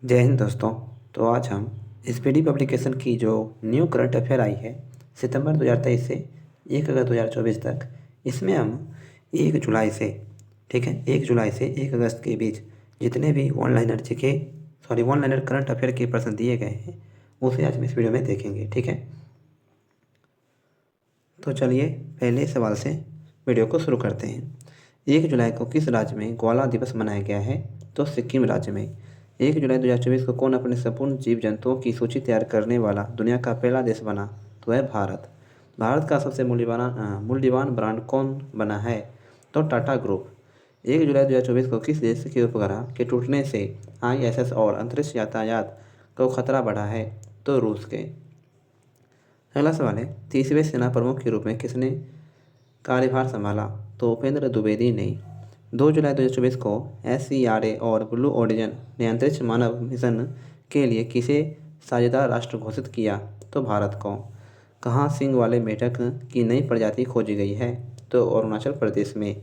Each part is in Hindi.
जय हिंद दोस्तों। तो आज हम स्पीडी पब्लिकेशन की जो न्यू करंट अफेयर आई है सितंबर 2023 से 1 अगस्त 2024 तक, इसमें हम 1 जुलाई से 1 जुलाई से 1 अगस्त के बीच जितने भी ऑनलाइनर करंट अफेयर के प्रश्न दिए गए हैं उसे आज हम इस वीडियो में देखेंगे। ठीक है, तो चलिए पहले सवाल से वीडियो को शुरू करते हैं। 1 जुलाई को किस राज्य में ग्वाला दिवस मनाया गया है? तो सिक्किम राज्य में। 1 जुलाई 2024 को कौन अपने संपूर्ण जीव जंतुओं की सूची तैयार करने वाला दुनिया का पहला देश बना? तो है भारत। भारत का सबसे मूल्यवान ब्रांड कौन बना है? तो टाटा ग्रुप। 1 जुलाई 2024 को किस देश के उपग्रह के टूटने से ISS और अंतरिक्ष यातायात को खतरा बढ़ा है? तो रूस के। अगला सवाल है, 30वें सेना प्रमुख के रूप में किसने कार्यभार संभाला? तो उपेंद्र द्विवेदी ने। 2 जुलाई 2024 को SCRA और ब्लू ओरिजिन ने अंतरिक्ष मानव मिशन के लिए किसे साझेदार राष्ट्र घोषित किया? तो भारत को। कहाँ सींग वाले मेढक की नई प्रजाति खोजी गई है? तो अरुणाचल प्रदेश में।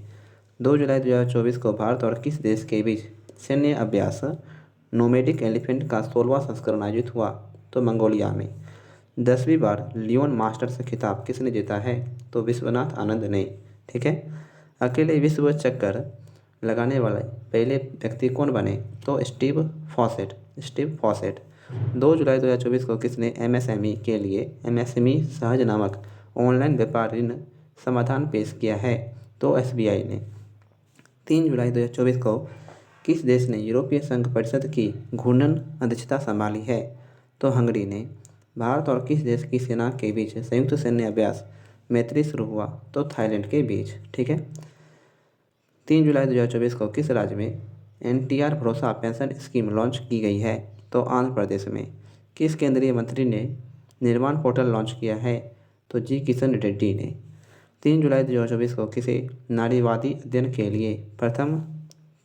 2 जुलाई 2024 को भारत और किस देश के बीच सैन्य अभ्यास नोमैडिक एलिफेंट का 16वां संस्करण आयोजित हुआ? तो मंगोलिया में। 10वीं बार लियोन मास्टर्स खिताब किसने जीता है? तो विश्वनाथ आनंद ने। ठीक है, अकेले विश्व चक्कर लगाने वाले पहले व्यक्ति कौन बने? तो स्टीव फॉसेट। 2 जुलाई 2024 को किसने MSME के लिए MSME सहज नामक ऑनलाइन व्यापार ऋण समाधान पेश किया है? तो SBI ने। 3 जुलाई 2024 को किस देश ने यूरोपीय संघ परिषद की घूर्णन अध्यक्षता संभाली है? तो हंगरी ने। भारत और किस देश की सेना के बीच संयुक्त सैन्य अभ्यास मैत्री शुरू हुआ? तो थाईलैंड के बीच। ठीक है, 3 जुलाई 2024 को किस राज्य में NTR भरोसा पेंशन स्कीम लॉन्च की गई है? तो आंध्र प्रदेश में। किस केंद्रीय मंत्री ने निर्माण पोर्टल लॉन्च किया है? तो जी किशन रेड्डी ने। 3 जुलाई 2024 को किसे नारीवादी अध्ययन के लिए प्रथम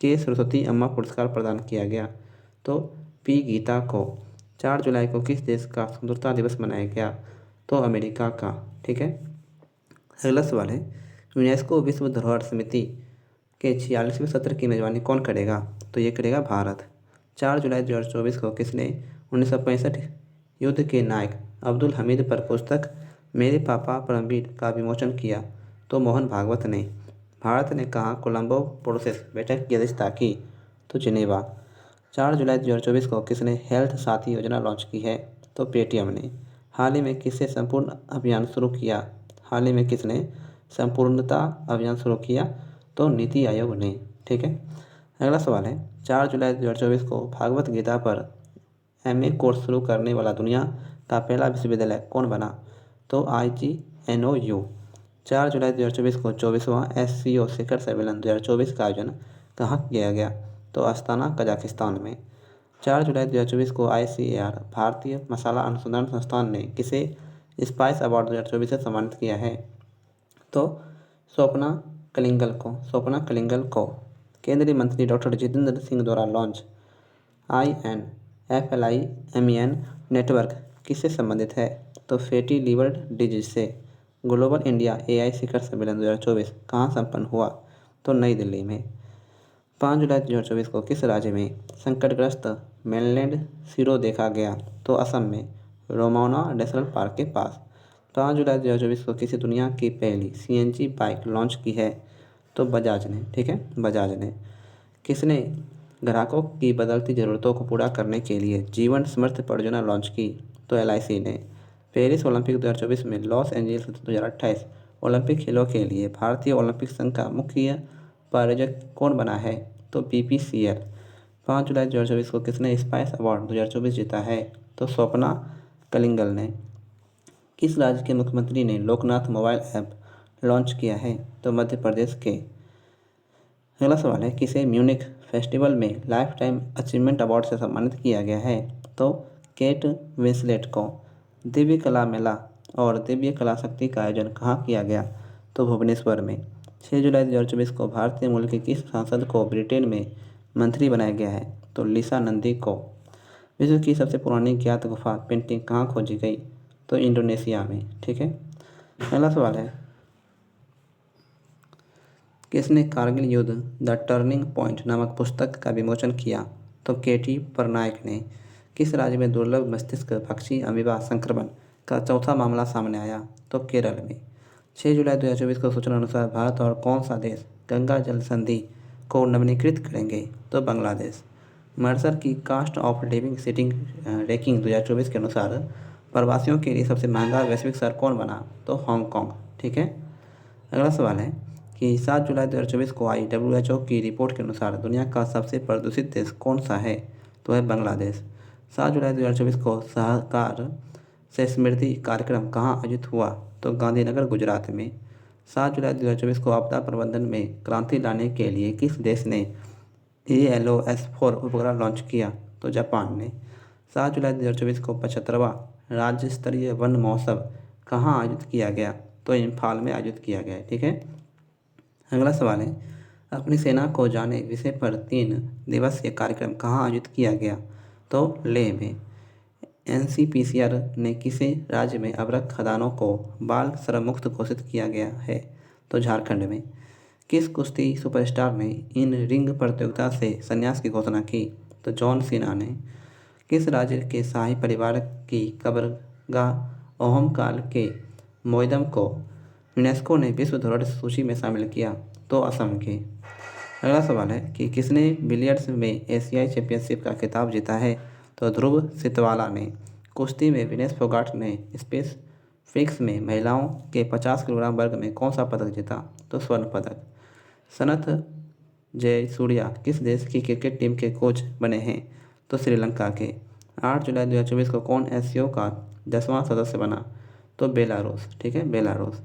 के सरस्वती अम्मा पुरस्कार प्रदान किया गया? तो P गीता को। 4 जुलाई को किस देश का स्वतंत्रता दिवस मनाया गया? तो अमेरिका का। ठीक है, अगला सवाल है, यूनेस्को विश्व धरोहर समिति के 46वें सत्र की मेजबानी कौन करेगा? तो ये करेगा भारत। 4 जुलाई 2024 को किसने 1965 युद्ध के नायक अब्दुल हमीद पर पुस्तक मेरे पापा परमवीर का विमोचन किया? तो मोहन भागवत ने। भारत ने कहाँ कोलंबो प्रोसेस बैठक की अध्यक्षता की? तो जिनेवा। 4 जुलाई 2024 को किसने हेल्थ साथी योजना लॉन्च की है? तो पेटीएम ने। हाल ही में किसने संपूर्ण अभियान शुरू किया? संपूर्णता अभियान शुरू किया? तो नीति आयोग ने। ठीक है, अगला सवाल है, 4 जुलाई 2024 को भागवत गीता पर MA कोर्स शुरू करने वाला दुनिया का पहला विश्वविद्यालय कौन बना? तो IGNOU। 4 जुलाई 2024 को 24वां SCO शिखर सम्मेलन 2024 का आयोजन कहाँ किया गया? तो अस्ताना कजाकिस्तान में। 4 जुलाई 2024 को ICAR भारतीय मसाला अनुसंधान संस्थान ने किसे स्पाइस अवार्ड 2024 से सम्मानित किया है? तो स्वप्ना कलिंगल को। केंद्रीय मंत्री डॉक्टर जितेंद्र सिंह द्वारा लॉन्च INFLIMEN नेटवर्क किससे संबंधित है? तो फैटी लीवर डिजीज से। ग्लोबल इंडिया AI शिखर सम्मेलन 2024 कहाँ संपन्न हुआ? तो नई दिल्ली में। 5 जुलाई 2024 को किस राज्य में संकटग्रस्त मेनलैंड सीरो देखा गया? तो असम में रोमाना नेशनल पार्क के पास। 5 जुलाई 2024 को किसी दुनिया की पहली CNG बाइक लॉन्च की है? तो बजाज ने। ठीक है, बजाज ने। किसने ग्राहकों की बदलती ज़रूरतों को पूरा करने के लिए जीवन समृद्ध परियोजना लॉन्च की? तो LIC ने। पेरिस ओलंपिक 2024 में लॉस एंजल्स 2028 ओलंपिक खेलों के लिए भारतीय ओलंपिक संघ का मुख्य प्रायोजक कौन बना है? तो BPCL। 5 जुलाई 2024 को किसने स्पाइस अवार्ड 2024 जीता है? तो स्वप्ना कलिंगल ने। किस राज्य के मुख्यमंत्री ने लोकनाथ मोबाइल ऐप लॉन्च किया है? तो मध्य प्रदेश के। अगला सवाल है, किसे म्यूनिख फेस्टिवल में लाइफ टाइम अचीवमेंट अवार्ड से सम्मानित किया गया है? तो केट विंसलेट को। दिव्य कला मेला और दिव्य कला शक्ति का आयोजन कहाँ किया गया? तो भुवनेश्वर में। 6 जुलाई 2024 को भारतीय मूल के किस सांसद को ब्रिटेन में मंत्री बनाया गया है? तो लिसा नंदी को। विश्व की सबसे पुरानी ज्ञात गुफा पेंटिंग कहाँ खोजी गई? तो इंडोनेशिया में। ठीक है, अगला सवाल है, किसने कारगिल युद्ध द टर्निंग पॉइंट नामक पुस्तक का विमोचन किया? तो केटी पटनायक ने। किस राज्य में दुर्लभ मस्तिष्क पक्षी अमीबा संक्रमण का चौथा मामला सामने आया? तो केरल में। 6 जुलाई 2024 को सूचना अनुसार भारत और कौन सा देश गंगा जल संधि को नवीनीकृत करेंगे? तो बांग्लादेश। मर्सर की cost of living city ranking 2024 के अनुसार प्रवासियों के लिए सबसे महंगा वैश्विक शहर कौन बना? तो हांगकांग। ठीक है। अगला सवाल है कि 7 जुलाई 2024 को आई WHO की रिपोर्ट के अनुसार दुनिया का सबसे प्रदूषित देश कौन सा है? तो है बांग्लादेश। 7 जुलाई 2024 को सहकार से स्मृति कार्यक्रम कहाँ आयोजित हुआ? तो गांधीनगर गुजरात में। 7 जुलाई 2024 को आपदा प्रबंधन में क्रांति लाने के लिए किस देश ने ALOS-4 उपग्रह लॉन्च किया? तो जापान ने। 7 जुलाई 2024 को 75वां राज्य स्तरीय वन महोत्सव कहाँ आयोजित किया गया? तो इम्फाल में आयोजित किया गया। ठीक है। अगला सवाल है अपनी सेना को जाने विषय पर 3 दिवसीय कार्यक्रम कहाँ आयोजित किया गया? तो लेह में। NCPCR ने किसे राज्य में अवरक्त खदानों को बाल श्रम मुक्त घोषित किया गया है? तो झारखंड में। किस कुश्ती सुपरस्टार ने इन रिंग प्रतियोगिता से संन्यास की घोषणा की? तो जॉन सीना ने। किस राज्य के शाही परिवार की कब्रगाह ओहम काल के मोइदम को यूनेस्को ने विश्व धरोहर सूची में शामिल किया? तो असम के। अगला सवाल है कि किसने बिलियर्ड्स में एशियाई चैंपियनशिप का खिताब जीता है? तो ध्रुव सितवाला ने। कुश्ती में विनेश फोगाट ने स्पेस फिक्स में महिलाओं के 50 किलोग्राम वर्ग में कौन सा पदक जीता? तो स्वर्ण पदक। सनथ जयसूर्या किस देश की क्रिकेट टीम के कोच बने हैं? तो श्रीलंका के। 8 जुलाई 2024 को कौन SCO का 10वां सदस्य बना? तो बेलारूस। ठीक है, बेलारूस।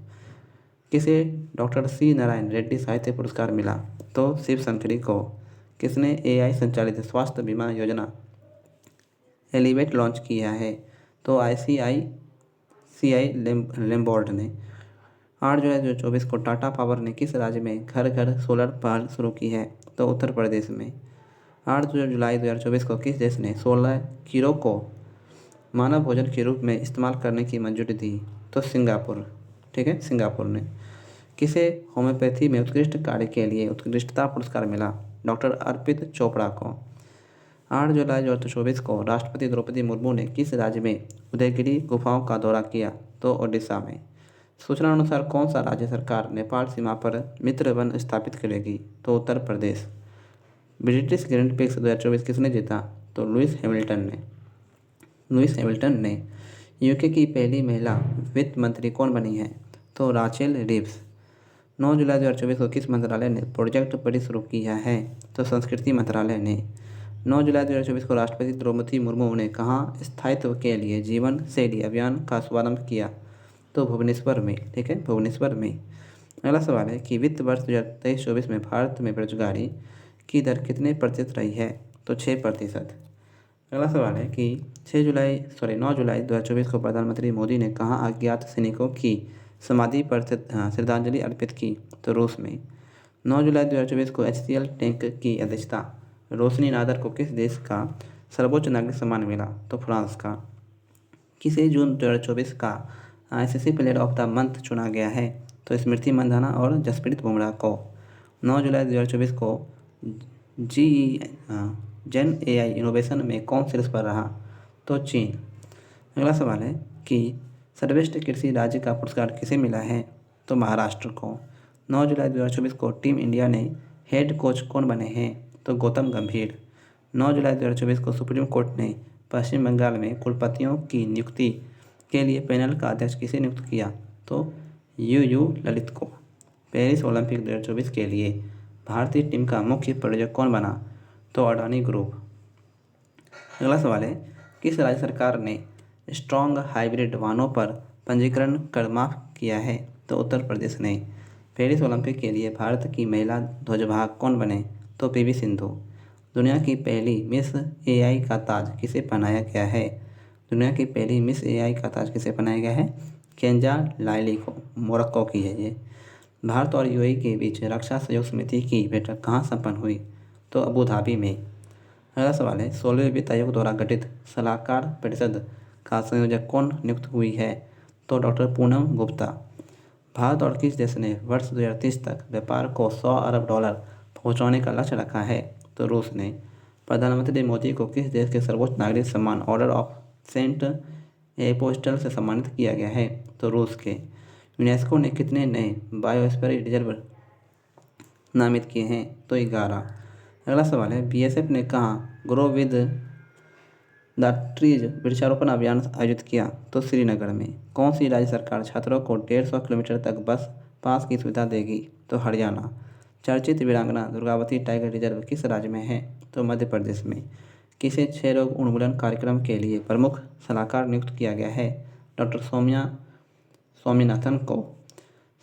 किसे डॉक्टर C नारायण रेड्डी साहित्य पुरस्कार मिला? तो शिव शंकरी को। किसने AI संचालित स्वास्थ्य बीमा योजना एलिवेट लॉन्च किया है? तो ICICI लैम्बोर्ड ने। 8 जुलाई 2024 को टाटा पावर ने किस राज्य में घर घर सोलर पहल शुरू की है? तो उत्तर प्रदेश में। 8 जुलाई 2024 को किस देश ने 16 कीड़ों को मानव भोजन के रूप में इस्तेमाल करने की मंजूरी दी? तो सिंगापुर। ठीक है, सिंगापुर ने। किसे होम्योपैथी में उत्कृष्ट कार्य के लिए उत्कृष्टता पुरस्कार मिला? डॉक्टर अर्पित चोपड़ा को। 8 जुलाई 2024 को राष्ट्रपति द्रौपदी मुर्मू ने किस राज्य में उदयगिरी गुफाओं का दौरा किया? तो ओडिशा में। सूचना अनुसार कौन सा राज्य सरकार नेपाल सीमा पर मित्र वन स्थापित करेगी? तो Uttar Pradesh. British grand prix 2024 किसने जीता? तो लुइस हैमिल्टन ने। यूके की पहली महिला वित्त मंत्री कौन बनी है? तो राचेल रिव्स। 9 जुलाई 2024 को किस मंत्रालय ने प्रोजेक्ट परी शुरू किया है? तो संस्कृति मंत्रालय ने। 9 जुलाई 2024 को राष्ट्रपति द्रौपदी मुर्मू ने कहाँ स्थायित्व के लिए जीवन शैली अभियान का शुभारंभ किया? तो भुवनेश्वर में। ठीक है, भुवनेश्वर में। अगला सवाल है कि वित्त वर्ष 2023-24 में भारत में बेरोजगारी की दर कितने प्रतिशत रही है? तो 6%। अगला सवाल है कि 9 जुलाई 2024 को प्रधानमंत्री मोदी ने कहाँ अज्ञात सैनिकों की समाधि पर श्रद्धांजलि अर्पित की? तो रूस में। 9 जुलाई 2024 को HCL टैंक की अध्यक्षता रोशनी नादर को किस देश का सर्वोच्च नागरिक सम्मान मिला? तो फ्रांस का। किसे जून 2024 का ICC player of the month चुना गया है? तो स्मृति मंधाना और जसप्रीत बुमराह को। 9 जुलाई 2024 को जेन AI इनोवेशन में कौन शीर्ष पर रहा? तो चीन। अगला सवाल है कि सर्वश्रेष्ठ कृषि राज्य का पुरस्कार किसे मिला है? तो महाराष्ट्र को। 9 जुलाई 2024 को टीम इंडिया ने हेड कोच कौन बने हैं? तो गौतम गंभीर। 9 जुलाई 2024 को सुप्रीम कोर्ट ने पश्चिम बंगाल में कुलपतियों की नियुक्ति के लिए पैनल का अध्यक्ष किसे नियुक्त किया? तो UU ललित को। पेरिस ओलंपिक 2024 के लिए भारतीय टीम का मुख्य प्रायोजक कौन बना? तो अडानी ग्रुप। अगला सवाल है किस राज्य सरकार ने स्ट्रॉन्ग हाइब्रिड वाहनों पर पंजीकरण कर माफ किया है? तो उत्तर प्रदेश ने। पेरिस ओलंपिक के लिए भारत की महिला ध्वजवाहक कौन बने? तो PV सिंधु। दुनिया की पहली मिस AI का ताज किसे पहनाया गया है? दुनिया की पहली मिस AI का ताज किसे पहनाया गया है? केंजा लाइली को। मोरक्को की है ये। भारत और UAE के बीच रक्षा सहयोग समिति की बैठक कहाँ संपन्न हुई? तो अबू धाबी में। अगला सवाल है 16वें वित्त आयोग द्वारा गठित सलाहकार परिषद का संयोजक कौन नियुक्त हुई है? तो डॉक्टर पूनम गुप्ता। भारत और किस देश ने वर्ष 2030 तक व्यापार को $100 अरब पहुंचाने का लक्ष्य रखा है? तो रूस ने। प्रधानमंत्री मोदी को किस देश के सर्वोच्च नागरिक सम्मान ऑर्डर ऑफ सेंट एपोस्टल से सम्मानित किया गया है? तो रूस के। यूनेस्को ने कितने नए बायोस्फीयर रिजर्व नामित किए हैं? तो 11। अगला सवाल है, बीएसएफ ने कहाँ ग्रो विद द ट्रीज वृक्षारोपण अभियान आयोजित किया? तो श्रीनगर में। कौन सी राज्य सरकार छात्रों को 150 किलोमीटर तक बस पास की सुविधा देगी? तो हरियाणा। चर्चित वीरांगना दुर्गावती टाइगर रिजर्व किस राज्य में है? तो मध्य प्रदेश में। किसे क्षय रोग उन्मूलन कार्यक्रम के लिए प्रमुख सलाहकार नियुक्त किया गया है? डॉक्टर सौम्या स्वामीनाथन को।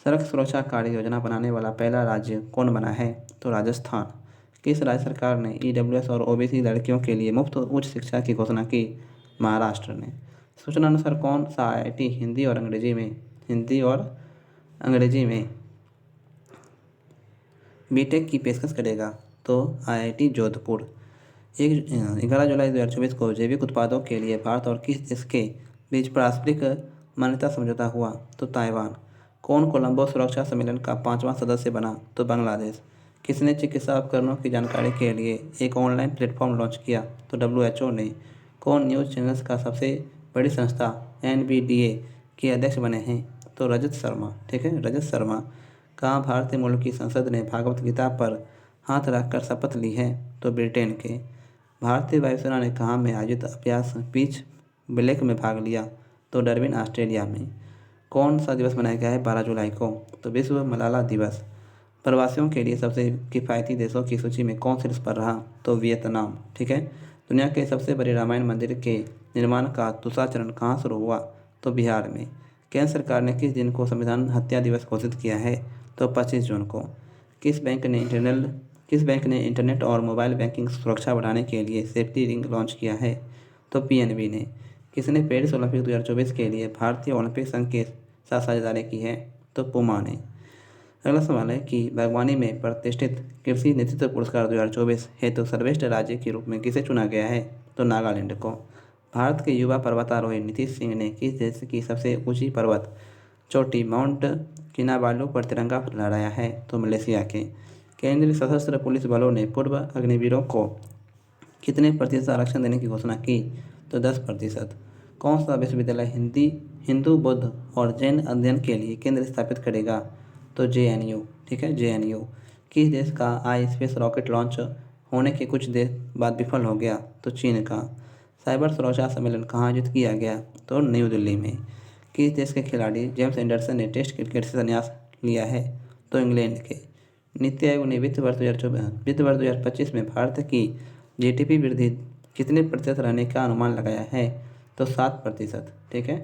सड़क सुरक्षा कार्य योजना बनाने वाला पहला राज्य कौन बना है? तो राजस्थान। किस राज्य सरकार ने ईडब्ल्यूएस और ओबीसी लड़कियों के लिए मुफ्त उच्च शिक्षा की घोषणा की? महाराष्ट्र ने। सूचना अनुसार कौन सा आईआईटी हिंदी और अंग्रेजी में बीटेक की पेशकश करेगा? तो आईआईटी जोधपुर। 11 जुलाई 2024 को जैविक उत्पादों के लिए भारत और किस देश के बीच पारस्परिक मान्यता समझौता हुआ? तो ताइवान। कौन कोलंबो सुरक्षा सम्मेलन का 5वां सदस्य बना? तो बांग्लादेश। किसने चिकित्सा उपकरणों की जानकारी के लिए एक ऑनलाइन प्लेटफॉर्म लॉन्च किया? तो डब्ल्यूएचओ ने। कौन न्यूज़ चैनल्स का सबसे बड़ी संस्था एनबीडीए के अध्यक्ष बने हैं? तो रजत शर्मा। ठीक है, रजत शर्मा। कहाँ भारतीय मूल की संसद ने भागवत गीता पर हाथ रखकर शपथ ली है? तो ब्रिटेन के। भारतीय वायुसेना ने कहाँ में आयोजित अभ्यास पिच ब्लैक में भाग लिया? तो डार्विन ऑस्ट्रेलिया में। कौन सा दिवस मनाया गया है 12 जुलाई को? तो विश्व मलाला दिवस। प्रवासियों के लिए सबसे किफ़ायती देशों की सूची में कौन शीर्ष पर रहा? तो वियतनाम। ठीक है। दुनिया के सबसे बड़े रामायण मंदिर के निर्माण का दूसरा चरण कहाँ शुरू हुआ? तो बिहार में। केंद्र सरकार ने किस दिन को संविधान हत्या दिवस घोषित किया है? तो 25 जून को। किस बैंक ने इंटरनेट और मोबाइल बैंकिंग सुरक्षा बढ़ाने के लिए सेफ्टी रिंग लॉन्च किया है? तो पीएनबी ने। किसने पेरिस ओलंपिक 2024 के लिए भारतीय ओलंपिक संघ के साथ साझेदारी की है? तो पुमा ने। अगला सवाल है कि बागवानी में प्रतिष्ठित कृषि नेतृत्व पुरस्कार 2024 हेतु सर्वश्रेष्ठ राज्य के रूप में किसे चुना गया है? तो नागालैंड को। भारत के युवा पर्वतारोही नीतीश सिंह ने किस देश की सबसे ऊंची पर्वत चोटी माउंट किनाबालू पर तिरंगा लहराया है? तो मलेशिया के। केंद्रीय सशस्त्र पुलिस बलों ने पूर्व अग्निवीरों को कितने प्रतिशत आरक्षण देने की घोषणा की? तो 10%। कौन सा विश्वविद्यालय हिंदू बौद्ध और जैन अध्ययन के लिए केंद्र स्थापित करेगा? तो जेएनयू। ठीक है, जेएनयू। किस देश का आई स्पेस रॉकेट लॉन्च होने के कुछ देर बाद विफल हो गया? तो चीन का। साइबर सुरक्षा सम्मेलन कहाँ आयोजित किया गया? तो न्यू दिल्ली में। किस देश के खिलाड़ी जेम्स एंडरसन ने टेस्ट क्रिकेट से संन्यास लिया है? तो इंग्लैंड के। नीति आयोग ने वित्त वर्ष 2025 में भारत की जीडीपी वृद्धि कितने प्रतिशत रहने का अनुमान लगाया है? तो 7%। ठीक है।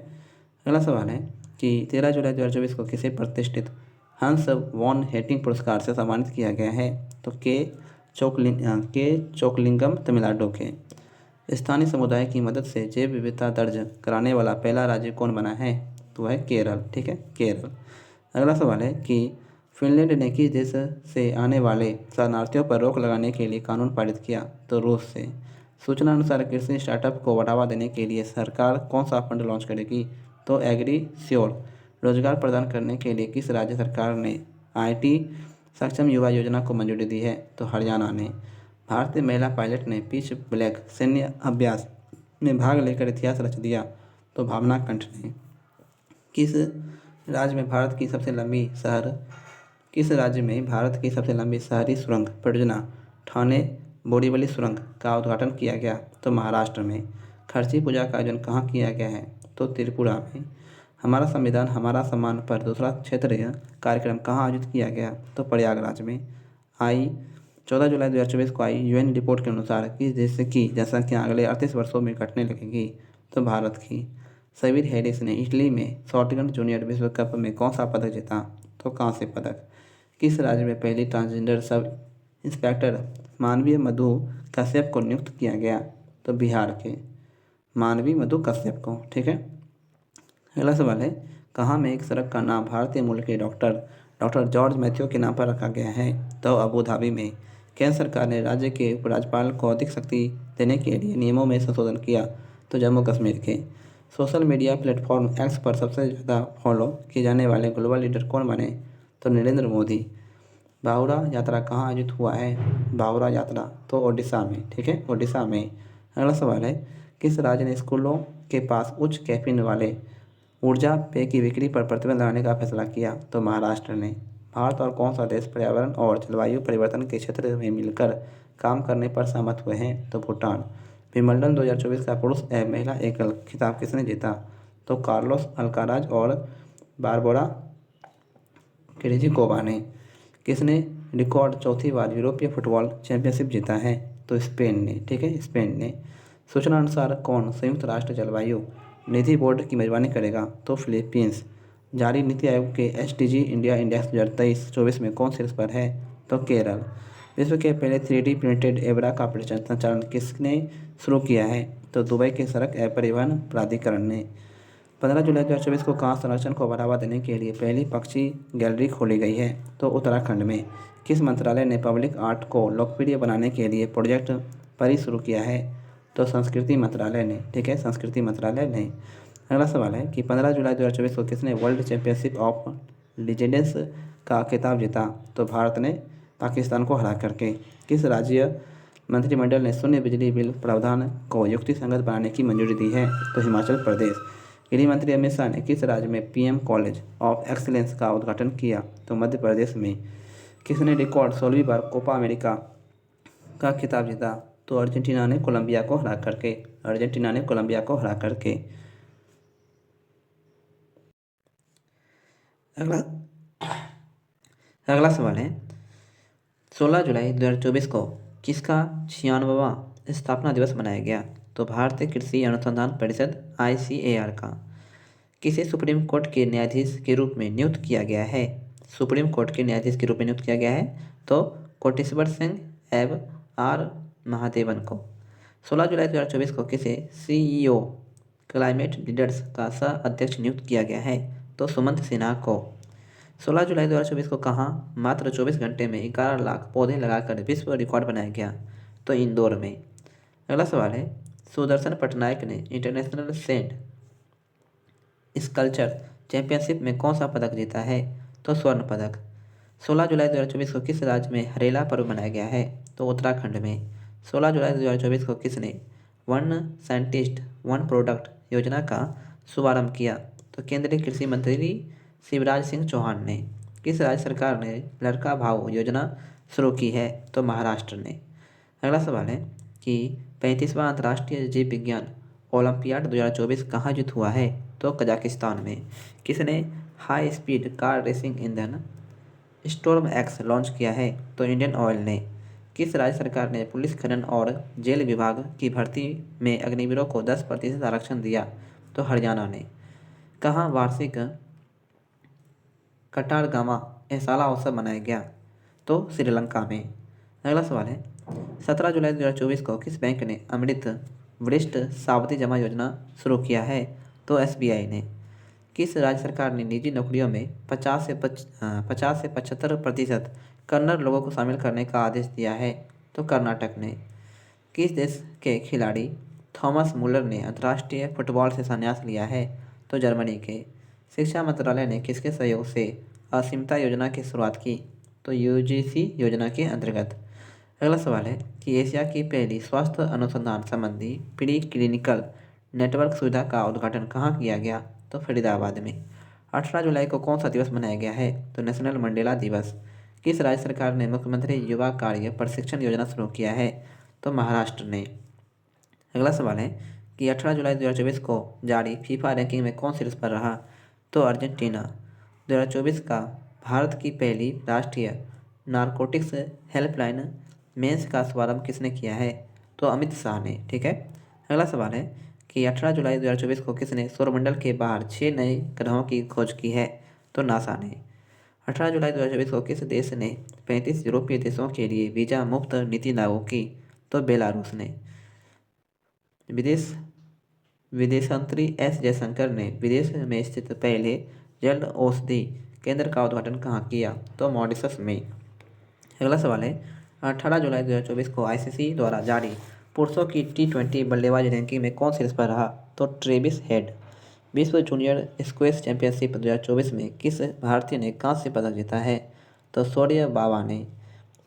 अगला सवाल है कि 13 जुलाई 2024 को किसे प्रतिष्ठित हंस वॉन हेटिंग पुरस्कार से सम्मानित किया गया है? तो के चोकलिंगम तमिलनाडु के। स्थानीय समुदाय की मदद से जैव विविधता दर्ज कराने वाला पहला राज्य कौन बना है? तो है केरल। ठीक है, केरल। अगला सवाल है कि फिनलैंड ने किस देश से आने वाले शरणार्थियों पर रोक लगाने के लिए कानून पारित किया? तो रूस से। सूचना अनुसार कृषि स्टार्टअप को बढ़ावा देने के लिए सरकार कौन सा फंड लॉन्च करेगी? तो एग्रीश्योर। रोजगार प्रदान करने के लिए किस राज्य सरकार ने आईटी सक्षम युवा योजना को मंजूरी दी है? तो हरियाणा ने। भारतीय महिला पायलट ने पिच ब्लैक सैन्य अभ्यास में भाग लेकर इतिहास रच दिया? तो भावना कंठ ने। किस राज्य में भारत की सबसे लंबी शहरी सुरंग परियोजना ठाणे बोरीवली सुरंग का उद्घाटन किया गया? तो महाराष्ट्र में। खर्ची पूजा का आयोजन कहाँ किया गया है? तो त्रिपुरा में। हमारा संविधान हमारा सम्मान पर दूसरा क्षेत्रीय कार्यक्रम कहाँ आयोजित किया गया? तो प्रयागराज में। 14 जुलाई 2024 को आई यूएन रिपोर्ट के अनुसार किस देश की जनसंख्या अगले 38 वर्षों में घटने लगेगी? तो भारत की। समीर हैरिस ने इटली में शॉटगन जूनियर विश्व कप में कौन सा पदक जीता? तो कांस्य पदक। किस राज्य में पहली ट्रांसजेंडर सब इंस्पेक्टर मानवीय मधु कश्यप को नियुक्त किया गया? तो बिहार के। मानवी मधु कश्यप को। ठीक है। अगला सवाल है कहाँ में एक सड़क का नाम भारतीय मूल के डॉक्टर जॉर्ज मैथ्यू के नाम पर रखा गया है? तो अबू धाबी में। केंद्र सरकार ने राज्य के उपराज्यपाल को अधिक शक्ति देने के लिए नियमों में संशोधन किया? तो जम्मू कश्मीर के। सोशल मीडिया प्लेटफॉर्म एक्स पर सबसे ज़्यादा फॉलो किए जाने वाले ग्लोबल लीडर कौन बने? तो नरेंद्र मोदी। बाहुरा यात्रा कहाँ आयोजित हुआ है? बाहुरा यात्रा तो ओडिशा में, ठीक है, ओडिशा में। अगला सवाल है, किस राज्य ने स्कूलों के पास उच्च कैफीन वाले ऊर्जा पेय की बिक्री पर प्रतिबंध लगाने का फैसला किया? तो महाराष्ट्र ने। भारत और कौन सा देश पर्यावरण और जलवायु परिवर्तन के क्षेत्र में मिलकर काम करने पर सहमत हुए हैं? तो भूटान। विंबलडन 2024 का पुरुष एवं महिला एकल खिताब किसने जीता? तो कार्लोस अल्काराज और बारबोरा क्रेजिकोवा ने। किसने रिकॉर्ड चौथी बार यूरोपीय फुटबॉल चैंपियनशिप जीता है? तो स्पेन ने, ठीक है, स्पेन ने। सूचना अनुसार कौन संयुक्त राष्ट्र जलवायु निधि बोर्ड की मेजबानी करेगा? तो फिलीपींस। जारी नीति आयोग के SDG इंडिया इंडेक्स 2023-24 में कौन शीर्ष पर है? तो केरल। विश्व के पहले 3D प्रिंटेड एबरा का संचालन किसने शुरू किया है? तो दुबई के सड़क एवं परिवहन प्राधिकरण ने। 15 जुलाई 2024 को कहाँ संरक्षण को बढ़ावा देने के लिए पहली पक्षी गैलरी खोली गई है? तो उत्तराखंड में। किस मंत्रालय ने पब्लिक आर्ट को लोकप्रिय बनाने के लिए प्रोजेक्ट परी शुरू किया है? तो संस्कृति मंत्रालय ने, ठीक है, संस्कृति मंत्रालय ने। अगला सवाल है कि 15 जुलाई 2024 को किसने वर्ल्ड चैंपियनशिप ऑफ लीजेंड्स का खिताब जीता? तो भारत ने पाकिस्तान को हरा करके। किस राज्य मंत्रिमंडल ने शून्य बिजली बिल प्रावधान को युक्तिसंगत बनाने की मंजूरी दी है? तो हिमाचल प्रदेश। गृह मंत्री अमित शाह ने किस राज्य में PM कॉलेज ऑफ एक्सीलेंस का उद्घाटन किया? तो मध्य प्रदेश में। किसने रिकॉर्ड 16वीं बार कोपा अमेरिका का खिताब जीता? तो अर्जेंटीना ने कोलंबिया को हरा करके, अर्जेंटीना ने कोलंबिया को हरा करके। अगला अगला सवाल है, 16 जुलाई 2024 को किसका 96वां स्थापना दिवस मनाया गया? तो भारतीय कृषि अनुसंधान परिषद ICAR का। किसे सुप्रीम कोर्ट के न्यायाधीश के रूप में नियुक्त किया गया है? सुप्रीम कोर्ट के न्यायाधीश के रूप में नियुक्त किया गया है तो कोटेश्वर सिंह एवं R महादेवन को। 16 जुलाई 2024 को किसे CEO क्लाइमेट लीडर्स का सह अध्यक्ष नियुक्त किया गया है? तो सुमंत सिन्हा को। 16 जुलाई 2024 को कहाँ मात्र 24 घंटे में 11 लाख पौधे लगाकर विश्व रिकॉर्ड बनाया गया? तो इंदौर में। अगला सवाल है, सुदर्शन पटनायक ने इंटरनेशनल सैंड स्कल्पचर चैंपियनशिप में कौन सा पदक जीता है? तो स्वर्ण पदक। 16 जुलाई 2024 को किस राज्य में हरेला पर्व मनाया गया है? तो उत्तराखंड में। 16 जुलाई 2024 को किसने वन साइंटिस्ट वन प्रोडक्ट योजना का शुभारंभ किया? तो केंद्रीय कृषि मंत्री शिवराज सिंह चौहान ने। किस राज्य सरकार ने लड़का भाऊ योजना शुरू की है? तो महाराष्ट्र ने। अगला सवाल है कि 35वां अंतर्राष्ट्रीय जीव विज्ञान ओलंपियाड 2024 कहाँ आयोजित हुआ है? तो कजाकिस्तान में। किसने हाई स्पीड कार रेसिंग ईंधन स्टॉर्म X लॉन्च किया है? तो इंडियन ऑयल ने। किस राज्य सरकार ने पुलिस खनन और जेल विभाग की भर्ती में अग्निवीरों को 10% आरक्षण दिया? तो हरियाणा ने। कहाँ वार्षिक कटारगामा एसाला उत्सव मनाया गया? तो श्रीलंका में। अगला सवाल है, 17 जुलाई 2024 को किस बैंक ने अमृत वरिष्ठ सावधि जमा योजना शुरू किया है? तो SBI ने। किस राज्य सरकार ने निजी नौकरियों में 50 से 75% कन्नड़ लोगों को शामिल करने का आदेश दिया है? तो कर्नाटक ने। किस देश के खिलाड़ी थॉमस मुलर ने अंतर्राष्ट्रीय फुटबॉल से संन्यास लिया है? तो जर्मनी के। शिक्षा मंत्रालय ने किसके सहयोग से असीमता योजना की शुरुआत की? तो UGC योजना के अंतर्गत। अगला सवाल है कि एशिया की पहली स्वास्थ्य अनुसंधान संबंधी प्री क्लिनिकल नेटवर्क सुविधा का उद्घाटन कहाँ किया गया? तो फरीदाबाद में। 18 जुलाई को कौन सा दिवस मनाया गया है? तो नेशनल मंडेला दिवस। किस राज्य सरकार ने मुख्यमंत्री युवा कार्य प्रशिक्षण योजना शुरू किया है? तो महाराष्ट्र ने। अगला सवाल है कि 18 जुलाई 2024 को जारी फीफा रैंकिंग में कौन शीर्ष पर रहा? तो अर्जेंटीना। 2024 का भारत की पहली राष्ट्रीय नारकोटिक्स हेल्पलाइन मेंस का शुभारंभ किसने किया है? तो अमित शाह ने, ठीक है। अगला सवाल है कि 18 जुलाई 2024 को किसने सौरमंडल के बाहर 6 नए ग्रहों की खोज की है? तो नासा ने। 18 जुलाई 2024 को किस देश ने 35 यूरोपीय देशों के लिए वीज़ा मुक्त नीति लागू की? तो बेलारूस ने। विदेशमंत्री S जयशंकर ने विदेश में स्थित पहले जल औषधि केंद्र का उद्घाटन कहाँ किया? तो मॉरिशस में। अगला सवाल है, 18 जुलाई 2024 को ICC द्वारा जारी पुरुषों की T20 बल्लेबाज रैंकिंग में कौन शीर्ष पर रहा? तो ट्रेविस हेड। विश्व जूनियर स्क्वैश चैंपियनशिप 2024 में किस भारतीय ने कांस्य पदक जीता है? तो शौर्य बाबा ने।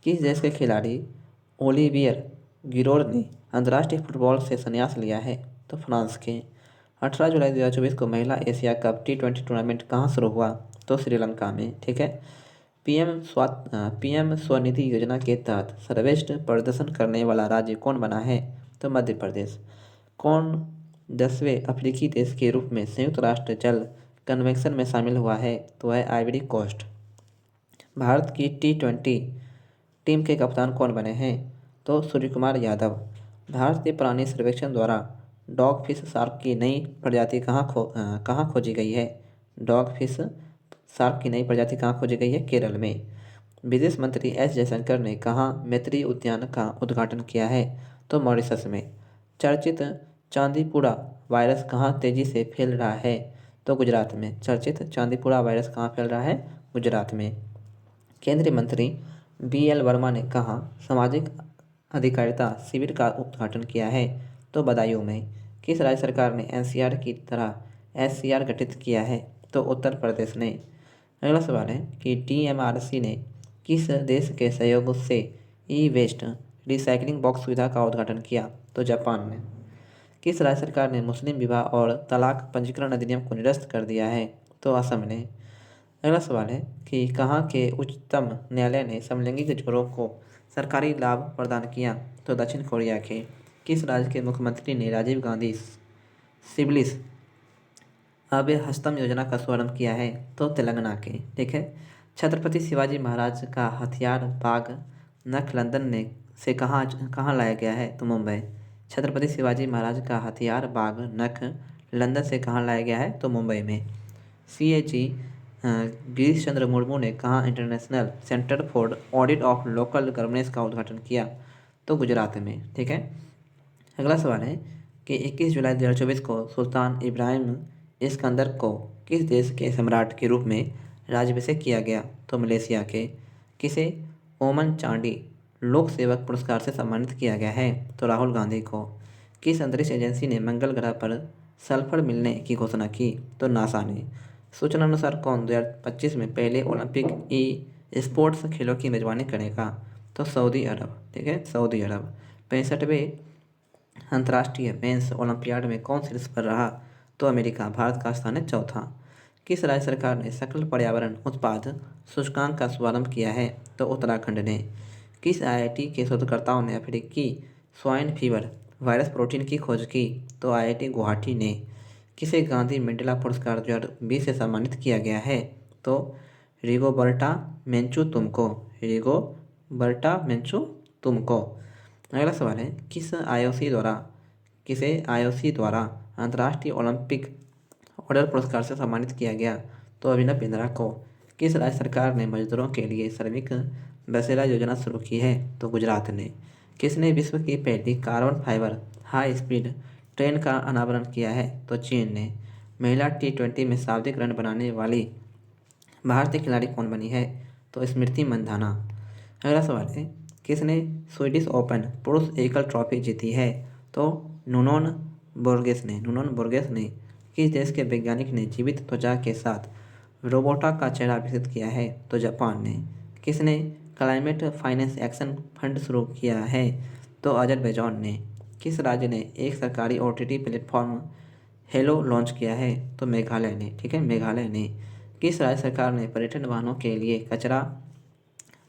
किस देश के खिलाड़ी ओलिवियर गिरोर ने अंतर्राष्ट्रीय फुटबॉल से संन्यास लिया है? तो फ्रांस के। 18 जुलाई 2024 को महिला एशिया कप T20 टूर्नामेंट कहाँ शुरू हुआ? तो श्रीलंका में। ठीक है। पीएम स्वनिधि योजना के तहत सर्वश्रेष्ठ प्रदर्शन करने वाला राज्य कौन बना है? तो मध्य प्रदेश। कौन 10वें अफ्रीकी देश के रूप में संयुक्त राष्ट्र जल कन्वेंशन में शामिल हुआ है? तो है आइवरी कोस्ट। भारत की T20 टीम के कप्तान कौन बने हैं? तो सूर्यकुमार यादव। भारतीय प्राणी सर्वेक्षण द्वारा डॉग फिश शार्क की नई प्रजाति कहाँ खोजी गई है? डॉग फिश शार्क की नई प्रजाति कहाँ खोजी गई है? केरल में। विदेश मंत्री एस जयशंकर ने कहाँ मैत्री उद्यान का उद्घाटन किया है? तो मॉरिशस में। चर्चित चांदीपुरा वायरस कहाँ तेजी से फैल रहा है? तो गुजरात में। चर्चित चांदीपुरा वायरस कहाँ फैल रहा है? गुजरात में। केंद्रीय मंत्री BL वर्मा ने कहाँ सामाजिक अधिकारिता शिविर का उद्घाटन किया है? तो बदायूं में। किस राज्य सरकार ने NCR की तरह SCR गठित किया है? तो उत्तर प्रदेश ने। अगला सवाल है कि DMRC ने किस देश के सहयोग से ई-वेस्ट रिसाइकलिंग बॉक्स सुविधा का उद्घाटन किया? तो जापान ने। किस राज्य सरकार ने मुस्लिम विवाह और तलाक पंजीकरण अधिनियम को निरस्त कर दिया है? तो असम ने। अगला सवाल है कि कहाँ के उच्चतम न्यायालय ने समलैंगिक जोड़ों को सरकारी लाभ प्रदान किया? तो दक्षिण कोरिया के। किस राज्य के मुख्यमंत्री ने राजीव गांधी सिबलिस अभय हस्तम योजना का शुभारंभ किया है? तो तेलंगाना के। ठीक है। छत्रपति शिवाजी महाराज का हथियार बाग नख लंदन ने से कहाँ लाया गया है? तो मुंबई। छत्रपति शिवाजी महाराज का हथियार बाग नख लंदन से कहाँ लाया गया है? तो मुंबई में। CAG गिरीश चंद्र मुर्मू ने कहाँ international centre for audit of local governance का उद्घाटन किया? तो गुजरात में। ठीक है। अगला सवाल है कि 21 जुलाई 2024 को सुल्तान इब्राहिम इस्कंदर को किस देश के सम्राट के रूप में राज्याभिषेक किया गया? तो मलेशिया के। किसे ओमन चांडी लोक सेवक पुरस्कार से सम्मानित किया गया है? तो राहुल गांधी को। किस अंतरिक्ष एजेंसी ने मंगल ग्रह पर सल्फर मिलने की घोषणा की? तो नासा ने। सूचना अनुसार कौन 2025 में पहले ओलंपिक स्पोर्ट्स खेलों की मेजबानी करेगा? तो सऊदी अरब। ठीक है। सऊदी अरब। 65वें अंतर्राष्ट्रीय मेंस ओलंपियाड में कौन शीर्ष पर रहा? तो अमेरिका। भारत का स्थान है चौथा। किस राज्य सरकार ने सकल पर्यावरण उत्पाद सूचकांक का शुभारंभ किया है? तो उत्तराखंड ने। किस IIT के शोधकर्ताओं ने अफ्रीकी स्वाइन फीवर वायरस प्रोटीन की खोज की? तो IIT गुवाहाटी ने। किसे गांधी मंडेला पुरस्कार 2020 से सम्मानित किया गया है? तो रिगोबर्टा मेंचू तुमको। रिगोबर्टा मेंचू तुमको। अगला सवाल है किसे IOC द्वारा अंतर्राष्ट्रीय ओलंपिक ऑर्डर पुरस्कार से सम्मानित किया गया? तो अभिनव बिंद्रा को। किस राज्य सरकार ने मजदूरों के लिए श्रमिक बसेरा योजना शुरू की है? तो गुजरात ने। किसने विश्व की पहली carbon fibre high speed train का अनावरण किया है? तो चीन ने। महिला T20 में सर्वाधिक रन बनाने वाली भारतीय खिलाड़ी कौन बनी है? तो स्मृति मंधाना। अगला सवाल है किसने स्वीडिश ओपन पुरुष एकल ट्रॉफी जीती है? तो नुनोन बोर्गेस ने। किस देश के वैज्ञानिक ने जीवित त्वचा के साथ रोबोटा का चेहरा विकसित किया है? तो जापान ने। किसने क्लाइमेट फाइनेंस एक्शन फंड शुरू किया है? तो अजरबैजान ने। किस राज्य ने एक सरकारी OTT प्लेटफॉर्म हेलो लॉन्च किया है? तो मेघालय ने। ठीक है। मेघालय ने। किस राज्य सरकार ने पर्यटन वाहनों के लिए कचरा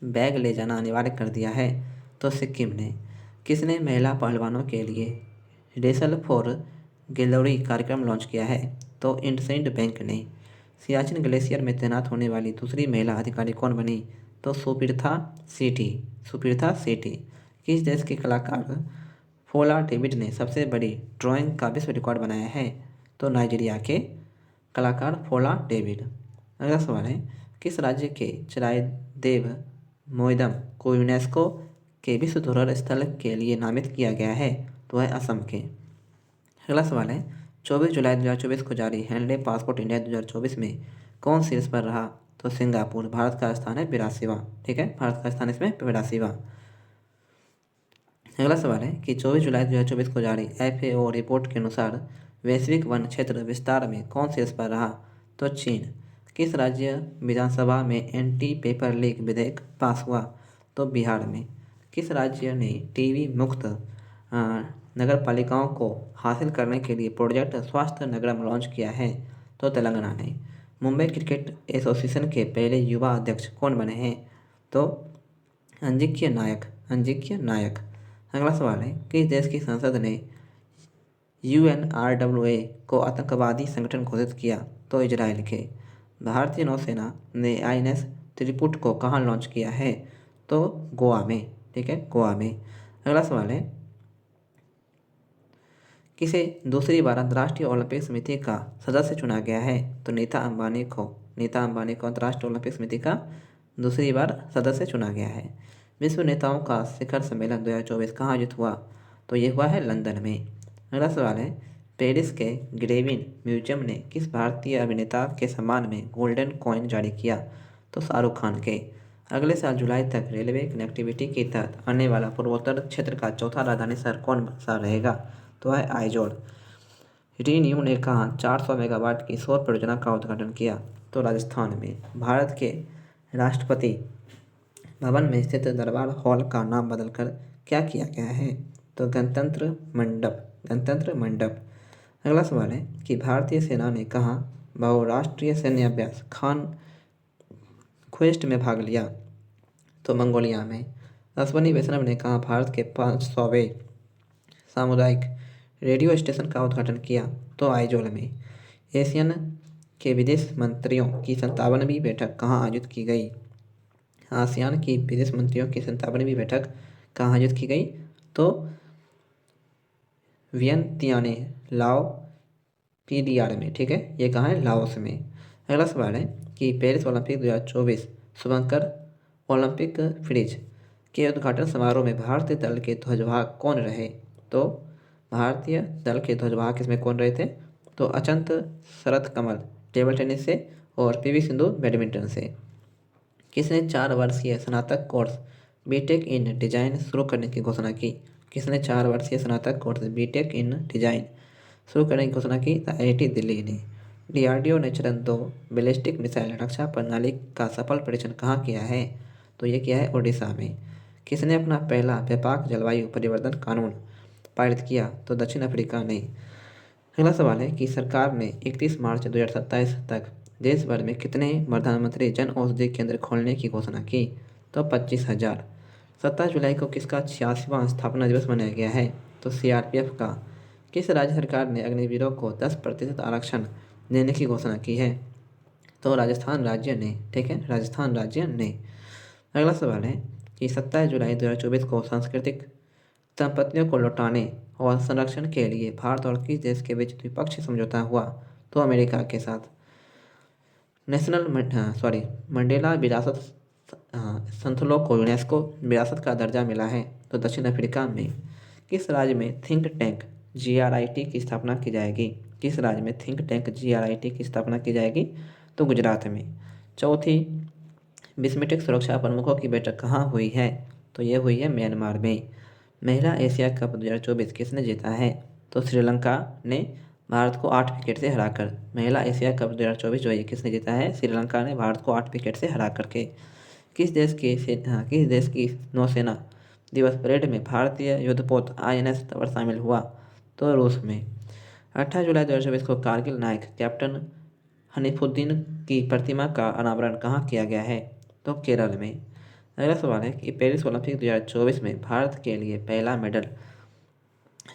बैग ले जाना अनिवार्य कर दिया है? तो सिक्किम ने। किसने महिला पहलवानों के लिए रेसल फॉर ग्लोरी कार्यक्रम लॉन्च किया है? तो इंडसइंड बैंक ने। सियाचिन ग्लेशियर में तैनात होने वाली दूसरी महिला अधिकारी कौन बनी? तो सुपीर्था सेठी। किस देश के कलाकार फोला डेविड ने सबसे बड़ी ड्राइंग का विश्व रिकॉर्ड बनाया है? तो नाइजीरिया के कलाकार फोला डेविड। अगला सवाल है किस राज्य के चराइदेव मोइदम को यूनेस्को के विश्व धरोहर स्थल के लिए नामित किया गया है? तो है असम के। अगला सवाल है 24 जुलाई 2024 को जारी हैंडले पासपोर्ट इंडिया 2024 में कौन शीर्ष पर रहा? तो सिंगापुर। भारत का स्थान है 82वां। ठीक है। भारत का स्थान इसमें 82वां। अगला सवाल है कि 24 जुलाई 2024 को जारी FAO रिपोर्ट के अनुसार वैश्विक वन क्षेत्र विस्तार में कौन शीर्ष पर रहा? तो चीन। किस राज्य विधानसभा में एंटी पेपर लीक विधेयक पास हुआ? तो बिहार में। किस राज्य ने टीबी मुक्त नगर पालिकाओं को हासिल करने के लिए प्रोजेक्ट स्वास्थ्य नगरम लॉन्च किया है? तो तेलंगाना ने। मुंबई क्रिकेट एसोसिएशन के पहले युवा अध्यक्ष कौन बने हैं? तो अंजिक्य नायक। अगला सवाल है, किस देश की संसद ने UNRWA को आतंकवादी संगठन घोषित किया? तो इजराइल के। भारतीय नौसेना ने INS त्रिपुट को कहाँ लॉन्च किया है? तो गोवा में। ठीक है, गोवा में। अगला सवाल है, किसे दूसरी बार अंतर्राष्ट्रीय ओलंपिक समिति का सदस्य चुना गया है? तो नीता अंबानी को अंतर्राष्ट्रीय ओलंपिक समिति का दूसरी बार सदस्य चुना गया है। विश्व नेताओं का शिखर सम्मेलन 2024 कहाँ आयोजित हुआ? तो ये हुआ है लंदन में। अगला सवाल है, पेरिस के ग्रेविन म्यूजियम ने किस भारतीय अभिनेता के सम्मान में गोल्डन कॉइन जारी किया? तो शाहरुख खान के। अगले साल जुलाई तक रेलवे कनेक्टिविटी के तहत आने वाला पूर्वोत्तर क्षेत्र का चौथा राजधानी शहर कौन सा रहेगा? तो है आइजोल। रीन्यू ने कहा 400 मेगावाट की सौर परियोजना का उद्घाटन किया? तो राजस्थान में। भारत के राष्ट्रपति भवन में स्थित दरबार हॉल का नाम बदलकर क्या किया गया है? तो गणतंत्र मंडप। अगला सवाल है कि भारतीय सेना ने कहा बहुराष्ट्रीय सैन्य अभ्यास खान ख्वेस्ट में भाग लिया? तो मंगोलिया में। अश्वनी वैष्णव ने कहा भारत के 500वें सामुदायिक रेडियो स्टेशन का उद्घाटन किया? तो आइजोल में। एशियन के विदेश मंत्रियों की 57वीं बैठक कहाँ आयोजित की गई? आसियान की विदेश मंत्रियों की 57वीं बैठक कहाँ आयोजित की गई? तो वियंतियाने लाओ PDR में। ठीक है, ये कहाँ है? लाओस में। अगला सवाल है कि पेरिस ओलंपिक 2024 शुभंकर ओलंपिक फ्रिज के उद्घाटन समारोह में भारतीय दल के ध्वजवाहक कौन रहे? तो भारतीय दल के ध्वजवाहक इसमें कौन रहे थे? तो अचंत शरत कमल टेबल टेनिस से और PV सिंधु बैडमिंटन से। किसने 4 वर्षीय स्नातक कोर्स बीटेक इन डिजाइन शुरू करने की घोषणा की? किसने 4 वर्षीय स्नातक कोर्स बीटेक इन डिजाइन शुरू करने की घोषणा की? IIT दिल्ली ने। DRDO ने चरण 2 बैलिस्टिक मिसाइल रक्षा प्रणाली का सफल परीक्षण कहाँ किया है? तो ये किया है ओडिशा में। किसने अपना पहला व्यापक जलवायु परिवर्तन कानून पारित किया? तो दक्षिण अफ्रीका ने। अगला सवाल है कि सरकार ने 31 मार्च 2027 तक देश भर में कितने प्रधानमंत्री जन औषधि केंद्र खोलने की घोषणा की? तो 25,000। 27 जुलाई को किसका 86वां स्थापना दिवस मनाया गया है? तो CRPF का। किस राज्य सरकार ने अग्निवीरों को 10% आरक्षण देने की घोषणा की है? तो राजस्थान राज्य ने। ठीक है, राजस्थान राज्य ने। अगला सवाल है कि 27 जुलाई 2024 को सांस्कृतिक संपत्तियों को लौटाने और संरक्षण के लिए भारत और किस देश के बीच द्विपक्षीय समझौता हुआ? तो अमेरिका के साथ। मंडेला विरासत संथलों को यूनेस्को विरासत का दर्जा मिला है? तो दक्षिण अफ्रीका में। किस राज्य में थिंक टैंक GRIT की स्थापना की जाएगी? किस राज्य में थिंक टैंक GRIT की स्थापना की जाएगी? तो गुजरात में। चौथी बिस्मिटेक सुरक्षा प्रमुखों की बैठक कहाँ हुई है? तो ये हुई है म्यांमार में। महिला एशिया कप 2024 किसने जीता है? तो श्रीलंका ने भारत को 8 विकेट से हराकर। महिला एशिया कप 2024 जो है किसने जीता है? श्रीलंका ने भारत को 8 विकेट से हरा करके। किस देश की नौसेना दिवस परेड में भारतीय युद्धपोत INS तंवर शामिल हुआ? तो रूस में। 28 जुलाई 2024 को कारगिल नायक कैप्टन हनीफुद्दीन की प्रतिमा का अनावरण कहाँ किया गया है? तो केरल में। अगला सवाल है कि पेरिस ओलंपिक 2024 में भारत के लिए पहला मेडल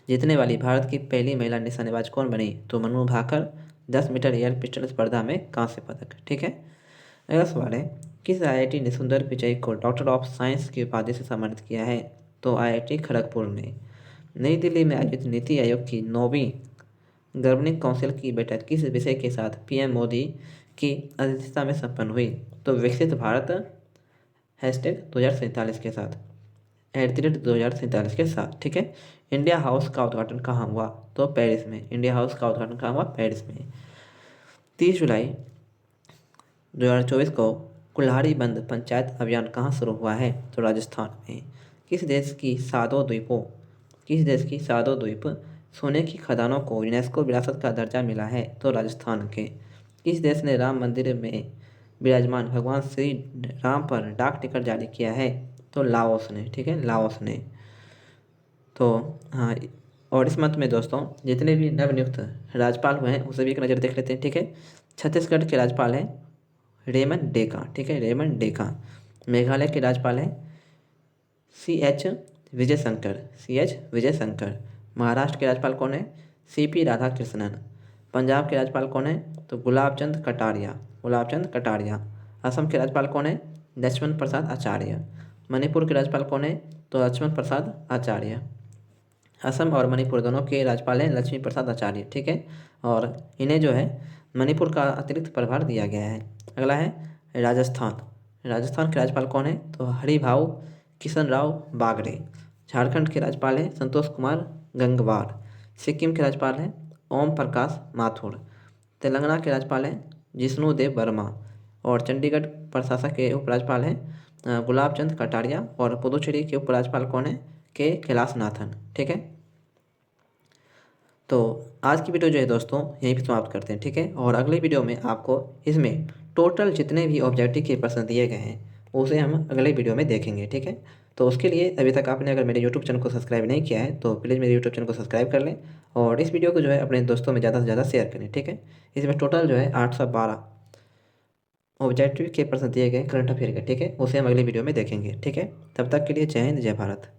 जीतने वाली भारत की पहली महिला निशानेबाज कौन बनी? तो Manu Bhaker 10 metre air pistol स्पर्धा में कांस्य पदक। ठीक है। अगला सवाल है किस IIT ने सुंदर पिचई को डॉक्टर ऑफ साइंस की उपाधि से सम्मानित किया है? तो IIT खड़गपुर ने। नई दिल्ली में आयोजित नीति आयोग की 9वीं गवर्निंग काउंसिल की बैठक किस विषय के साथ PM मोदी की अध्यक्षता में संपन्न हुई? तो विकसित भारत #2047 के साथ @2047 के साथ। ठीक है। इंडिया हाउस का उद्घाटन कहाँ हुआ? तो पेरिस में। इंडिया हाउस का उद्घाटन कहाँ हुआ? पेरिस में। 30 जुलाई 2024 को कुल्हाड़ी बंद पंचायत अभियान कहाँ शुरू हुआ है? तो राजस्थान में। किस देश की सादो द्वीप सोने की खदानों को यूनेस्को विरासत का दर्जा मिला है? तो राजस्थान के। किस देश ने राम मंदिर में विराजमान भगवान श्री राम पर डाक टिकट जारी किया है? तो लाओस ने, ठीक है, लाओस ने। तो हाँ, और इस मंथ में दोस्तों जितने भी नवनियुक्त राज्यपाल हुए हैं उसे भी एक नज़र देख लेते हैं, ठीक है। छत्तीसगढ़ के राज्यपाल हैं रेमन डेका, ठीक है, रेमन डेका। मेघालय के राज्यपाल हैं CH विजय शंकर, CH विजय शंकर। महाराष्ट्र के राज्यपाल कौन है? CP राधाकृष्णन। पंजाब के राज्यपाल कौन है? तो गुलाब चंद कटारिया, गुलाब चंद कटारिया। असम के राज्यपाल कौन है? लक्ष्मण प्रसाद आचार्य। मणिपुर के राज्यपाल कौन है? तो लक्ष्मण प्रसाद आचार्य। असम और मणिपुर दोनों के राज्यपाल हैं लक्ष्मी प्रसाद आचार्य, ठीक है। और इन्हें जो है मणिपुर का अतिरिक्त प्रभार दिया गया है। अगला है राजस्थान। राजस्थान के राज्यपाल कौन है? तो हरिभाऊ किशन राव बागड़े। झारखंड के राज्यपाल हैं संतोष कुमार गंगवार। सिक्किम के राज्यपाल हैं ओम प्रकाश माथुर। तेलंगाना के राज्यपाल हैं जिष्णु देव वर्मा। और चंडीगढ़ प्रशासक के उपराज्यपाल हैं गुलाब चंद कटारिया। और पुदुचेरी के उपराज्यपाल कौन है? के कैलाशनाथन, ठीक है। तो आज की वीडियो जो है दोस्तों यहीं पे समाप्त करते हैं, ठीक है। और अगले वीडियो में आपको इसमें टोटल जितने भी ऑब्जेक्टिव के प्रश्न दिए गए हैं उसे हम अगले वीडियो में देखेंगे, ठीक है। तो उसके लिए अभी तक आपने अगर मेरे यूट्यूब चैनल को सब्सक्राइब नहीं किया है तो प्लीज़ मेरे यूट्यूब चैनल को सब्सक्राइब कर लें और इस वीडियो को जो है अपने दोस्तों में ज़्यादा से ज़्यादा शेयर करें, ठीक है। इसमें टोटल जो है 812 ऑब्जेक्टिव के प्रश्न दिए गए करंट अफेयर के, ठीक है। उसे हम अगले वीडियो में देखेंगे, ठीक है। तब तक के लिए जय हिंद, जय भारत।